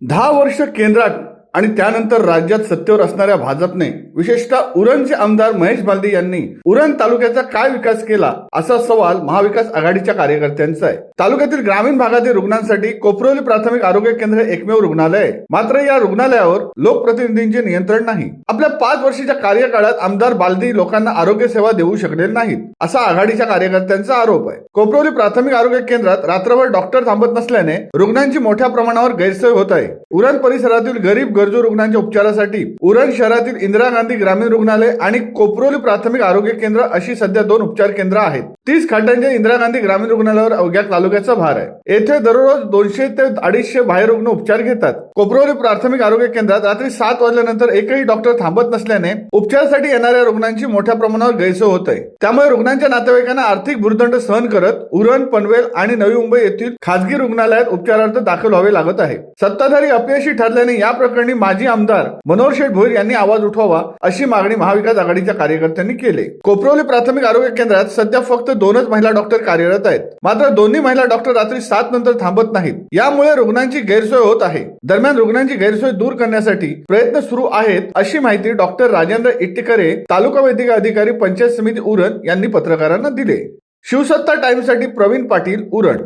10 वर्ष केंद्रात आणि त्यानंतर राज्यात सत्तेवर असणाऱ्या भाजपने विशेषतः उरणचे आमदार महेश बालदी यांनी उरण तालुक्याचा काय विकास केला असा सवाल महाविकास आघाडीच्या कार्यकर्त्यांचा आहे। तालुक्यातील ग्रामीण भागातील रुग्णांसाठी कोपरोली प्राथमिक आरोग्य केंद्र एकमेव रुग्णालय आहे, मात्र या रुग्णालयावर लोकप्रतिनिधींचे नियंत्रण नाही। आपल्या 5 वर्षाच्या कार्यकाळात आमदार बालदी लोकांना आरोग्य सेवा देऊ शकले नाहीत असा आघाडीच्या कार्यकर्त्यांचा आरोप आहे। कोपरोली प्राथमिक आरोग्य केंद्रात रात्रभर डॉक्टर थांबत नसल्याने रुग्णांची मोठ्या प्रमाणावर गैरसोय होत आहे। उरण परिसरातील गरीब गरजू रुग्णांच्या उपचारासाठी उरण शहरातील इंदिरा गांधी ग्रामीण रुग्णालय आणि कोपरोली प्राथमिक आरोग्य केंद्र अशी सध्या 2 उपचार केंद्र आहेत। 30 खाटांच्या इंदिरा गांधी ग्रामीण रुग्णालयावर अवघ्या तालुक्याचा भार आहे। येथे दररोज 200 ते 250 बाहेर रुग्ण उपचार घेतात। कोपरोली प्राथमिक आरोग्य केंद्रात रात्री 7 वाजल्यानंतर एकही डॉक्टर थांबत नसल्याने उपचारासाठी येणाऱ्या रुग्णांची मोठ्या प्रमाणावर गैरसोय होत आहे। त्यामुळे रुग्णांच्या नातेवाईकांना आर्थिक भुर्दंड सहन करत उरण, पनवेल आणि नवी मुंबई येथील खासगी रुग्णालयात उपचारार्थ दाखल व्हावे लागत आहे। सत्ताधारी अपयशी ठरल्याने या प्रकरणी माजी आमदार मनोहर शेठ भोईर यांनी आवाज उठवावा अशी मागणी महाविकास आघाडीच्या कार्यकर्त्यांनी केली। कोपरोली प्राथमिक आरोग्य केंद्रात सध्या फक्त 2च महिला डॉक्टर कार्यरत आहेत, मात्र दोन्ही महिला डॉक्टर रात्री 7 नंतर थांबत नाहीत। यामुळे रुग्णांची गैरसोय होत आहे। दरम्यान रुग्णांची गैरसोय दूर करण्यासाठी प्रयत्न सुरू आहेत अशी माहिती डॉक्टर राजेंद्र इट्टीकरे, तालुका वैद्यकीय अधिकारी, पंचायत समिती उरण यांनी पत्रकारांना दिले। शिवसत्ता टाइम्ससाठी प्रवीण पाटील, उरण।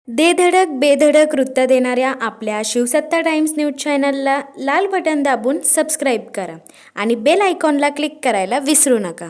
दे धडक बेधडक वृत्त देणाऱ्या आपल्या शिवसत्ता टाइम्स न्यूज चॅनलला लाल बटन दाबून सबस्क्राईब करा आणि बेल आयकॉनला क्लिक करायला विसरू नका।